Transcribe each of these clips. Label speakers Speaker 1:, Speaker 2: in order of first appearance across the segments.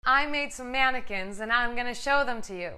Speaker 1: I made some mannequins and I'm gonna show them to you.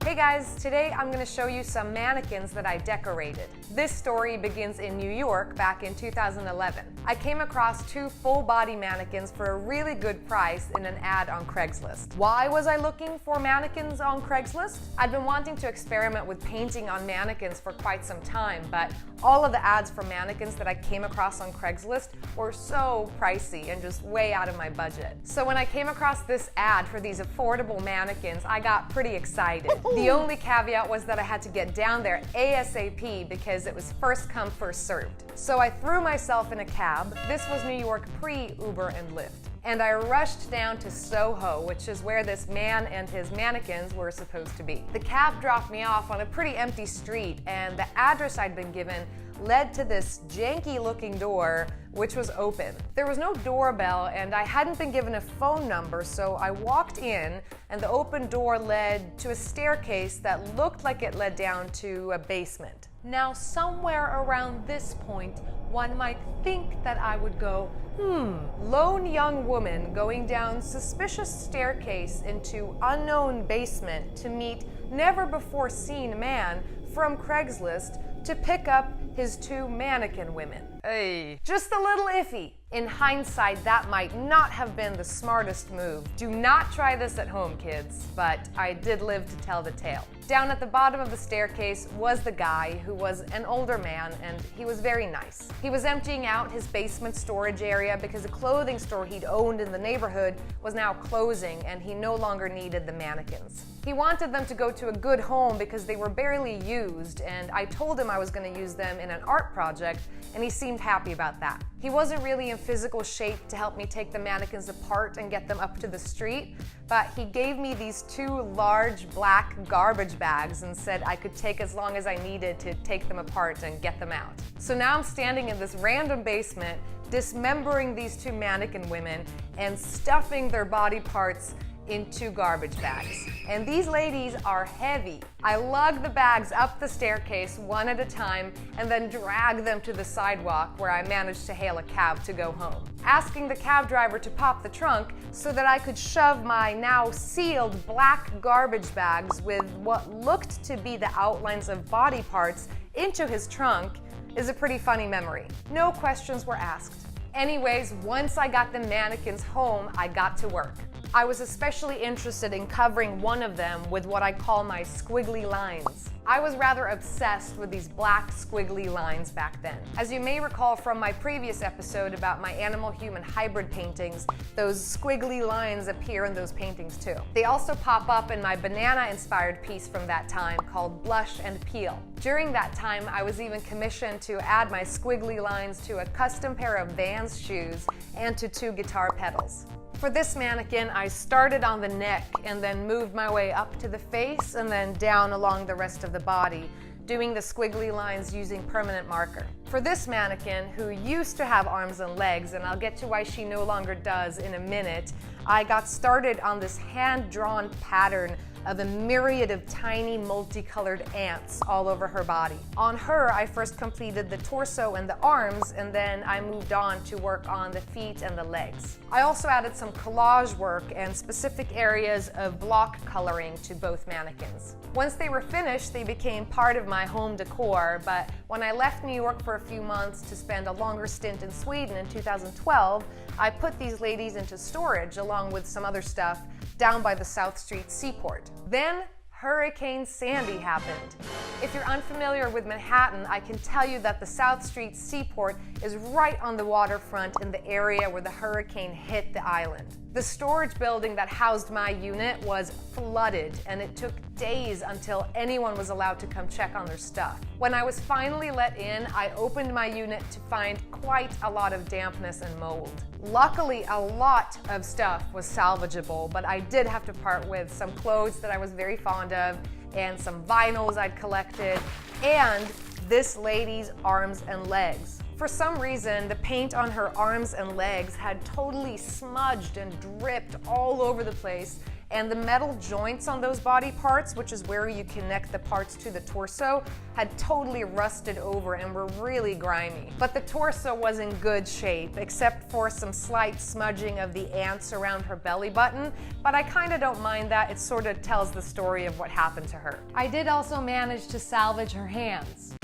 Speaker 1: Hey guys, today I'm going to show you some mannequins that I decorated. This story begins in New York back in 2011. I came across two full-body mannequins for a really good price in an ad on Craigslist. Why was I looking for mannequins on Craigslist? I'd been wanting to experiment with painting on mannequins for quite some time, but all of the ads for mannequins that I came across on Craigslist were so pricey and just way out of my budget. So when I came across this ad for these affordable mannequins, I got pretty excited. The only caveat was that I had to get down there ASAP because it was first come, first served. So I threw myself in a cab. This was New York pre-Uber and Lyft. And I rushed down to Soho, which is where this man and his mannequins were supposed to be. The cab dropped me off on a pretty empty street, and the address I'd been given led to this janky-looking door, which was open. There was no doorbell, and I hadn't been given a phone number, so I walked in, and the open door led to a staircase that looked like it led down to a basement. Now, somewhere around this point, one might think that I would go, lone young woman going down suspicious staircase into unknown basement to meet never-before-seen man from Craigslist to pick up his two mannequin women. Hey. Just a little iffy. In hindsight, that might not have been the smartest move. Do not try this at home, kids, but I did live to tell the tale. Down at the bottom of the staircase was the guy who was an older man, and he was very nice. He was emptying out his basement storage area because a clothing store he'd owned in the neighborhood was now closing, and he no longer needed the mannequins. He wanted them to go to a good home because they were barely used, and I told him I was going to use them in an art project, and he seemed happy about that. He wasn't really in physical shape to help me take the mannequins apart and get them up to the street, but he gave me these two large black garbage bags and said I could take as long as I needed to take them apart and get them out. So now I'm standing in this random basement, dismembering these two mannequin women and stuffing their body parts into garbage bags. And these ladies are heavy. I lug the bags up the staircase one at a time and then drag them to the sidewalk where I managed to hail a cab to go home. Asking the cab driver to pop the trunk so that I could shove my now sealed black garbage bags with what looked to be the outlines of body parts into his trunk is a pretty funny memory. No questions were asked. Anyways, once I got the mannequins home, I got to work. I was especially interested in covering one of them with what I call my squiggly lines. I was rather obsessed with these black squiggly lines back then. As you may recall from my previous episode about my animal-human hybrid paintings, those squiggly lines appear in those paintings too. They also pop up in my banana-inspired piece from that time called Blush and Peel. During that time, I was even commissioned to add my squiggly lines to a custom pair of Vans shoes and to two guitar pedals. For this mannequin, I started on the neck and then moved my way up to the face and then down along the rest of the body, doing the squiggly lines using permanent marker. For this mannequin, who used to have arms and legs, and I'll get to why she no longer does in a minute, I got started on this hand-drawn pattern of a myriad of tiny multicolored ants all over her body. On her, I first completed the torso and the arms, and then I moved on to work on the feet and the legs. I also added some collage work and specific areas of block coloring to both mannequins. Once they were finished, they became part of my home decor, but when I left New York for a few months to spend a longer stint in Sweden in 2012, I put these ladies into storage along with some other stuff down by the South Street seaport. Then Hurricane Sandy happened. If you're unfamiliar with Manhattan, I can tell you that the South Street seaport is right on the waterfront in the area where the hurricane hit the island. The storage building that housed my unit was flooded, and it took days until anyone was allowed to come check on their stuff. When I was finally let in, I opened my unit to find quite a lot of dampness and mold. Luckily, a lot of stuff was salvageable, but I did have to part with some clothes that I was very fond of, and some vinyls I'd collected, and this lady's arms and legs. For some reason, the paint on her arms and legs had totally smudged and dripped all over the place, and the metal joints on those body parts, which is where you connect the parts to the torso, had totally rusted over and were really grimy. But the torso was in good shape, except for some slight smudging of the ants around her belly button, but I kinda don't mind that. It sort of tells the story of what happened to her. I did also manage to salvage her hands.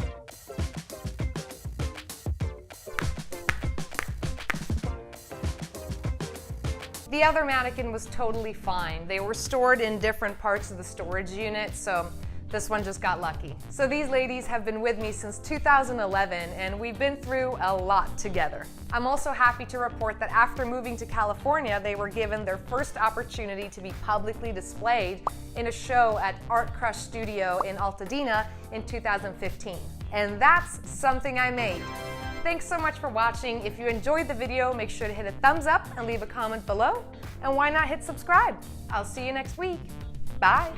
Speaker 1: The other mannequin was totally fine. They were stored in different parts of the storage unit, so this one just got lucky. So these ladies have been with me since 2011, and we've been through a lot together. I'm also happy to report that after moving to California, they were given their first opportunity to be publicly displayed in a show at Art Crush Studio in Altadena in 2015. And that's something I made. Thanks so much for watching. If you enjoyed the video, make sure to hit a thumbs up and leave a comment below. And why not hit subscribe? I'll see you next week. Bye.